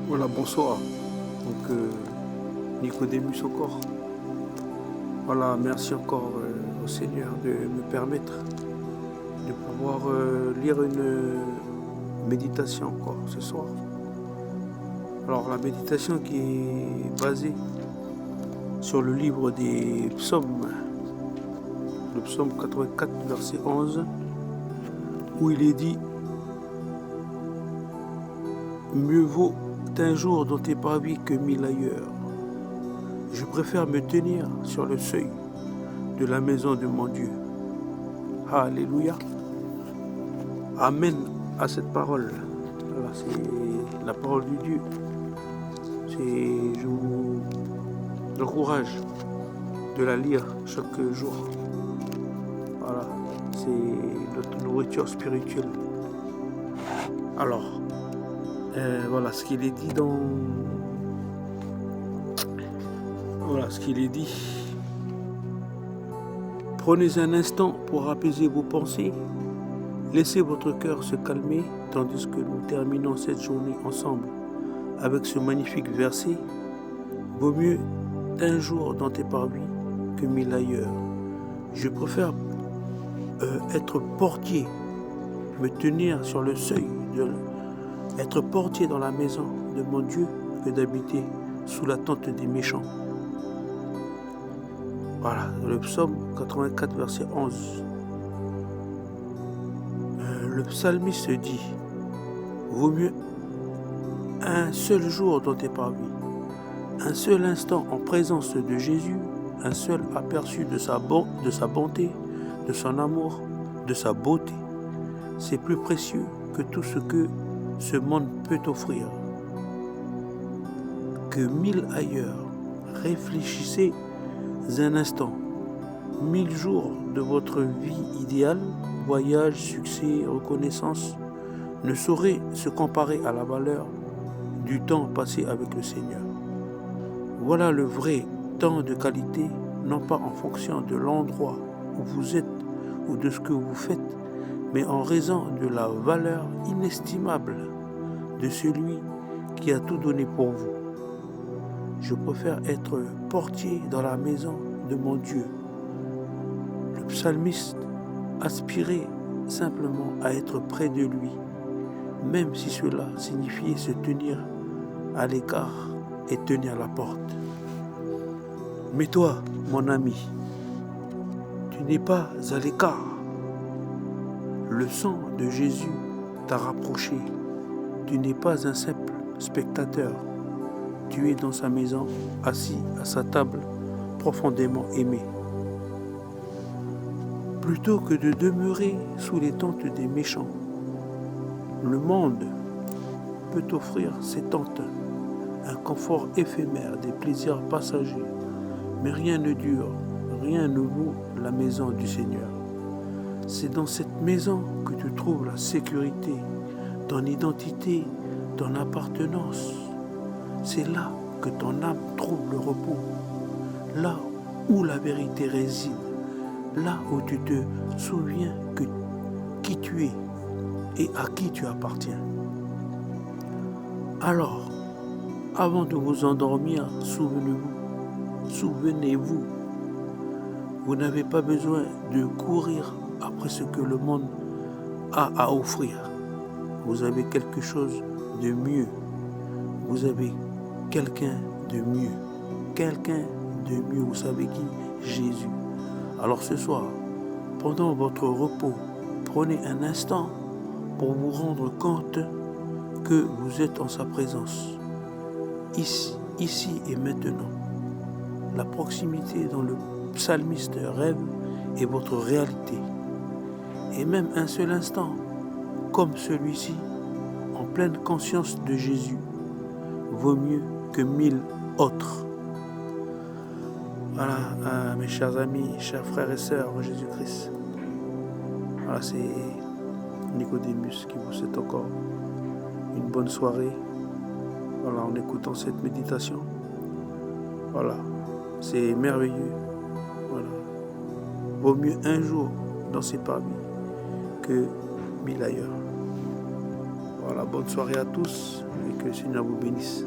Voilà, bonsoir. Donc, Nicodémus encore. Voilà, merci encore au Seigneur de me permettre de pouvoir lire une méditation encore ce soir. Alors, la méditation qui est basée sur le livre des psaumes, le psaume 84, verset 11, où il est dit « Mieux vaut un jour dans tes parvis que 1000 ailleurs. Je préfère me tenir sur le seuil de la maison de mon Dieu. » Alléluia. Amen à cette parole. Voilà, c'est la parole de Dieu. Je vous encourage de la lire chaque jour. Voilà, c'est notre nourriture spirituelle. Alors, voilà ce qu'il est dit dans... Voilà ce qu'il est dit. Prenez un instant pour apaiser vos pensées. Laissez votre cœur se calmer tandis que nous terminons cette journée ensemble avec ce magnifique verset. Vaut mieux un jour dans tes parvis que 1000 ailleurs. Je préfère être portier, me tenir sur le seuil, être portier dans la maison de mon Dieu que d'habiter sous la tente des méchants. Voilà, le psaume 84, verset 11. Le psalmiste dit, vaut mieux un seul jour dans tes parvis, un seul instant en présence de Jésus, un seul aperçu de sa bonté, de son amour, de sa beauté. C'est plus précieux que tout ce que ce monde peut offrir. Que 1000 ailleurs. Réfléchissez un instant. 1000 jours de votre vie idéale, voyage, succès, reconnaissance, ne sauraient se comparer à la valeur du temps passé avec le Seigneur. Voilà le vrai temps de qualité, non pas en fonction de l'endroit où vous êtes ou de ce que vous faites, mais en raison de la valeur inestimable de celui qui a tout donné pour vous. Je préfère être portier dans la maison de mon Dieu. Le psalmiste aspirait simplement à être près de lui, même si cela signifiait se tenir à l'écart et tenir la porte. Mais toi, mon ami, tu n'es pas à l'écart. Le sang de Jésus t'a rapproché. Tu n'es pas un simple spectateur. Tu es dans sa maison, assis à sa table, profondément aimé. Plutôt que de demeurer sous les tentes des méchants, le monde peut offrir ses tentes, un confort éphémère, des plaisirs passagers, mais rien ne dure, rien ne vaut la maison du Seigneur. C'est dans cette maison que tu trouves la sécurité, ton identité, ton appartenance. C'est là que ton âme trouve le repos, là où la vérité réside, là où tu te souviens que qui tu es et à qui tu appartiens. Alors, avant de vous endormir, souvenez-vous, vous n'avez pas besoin de courir après ce que le monde a à offrir. Vous avez quelque chose de mieux. Vous avez quelqu'un de mieux. Quelqu'un de mieux, vous savez qui? Jésus. Alors ce soir, pendant votre repos, prenez un instant pour vous rendre compte que vous êtes en sa présence. Ici et maintenant. La proximité dont le psalmiste rêve est votre réalité. Et même un seul instant, comme celui-ci, en pleine conscience de Jésus, vaut mieux que 1000 autres. Voilà, mes chers amis, chers frères et sœurs en Jésus-Christ. Voilà, c'est Nicodémus qui vous souhaite encore une bonne soirée. Voilà, en écoutant cette méditation. Voilà, c'est merveilleux. Voilà. Vaut mieux un jour dans ses parvis que 1000 ailleurs. Voilà. Voilà, bonne soirée à tous et que le Seigneur vous bénisse.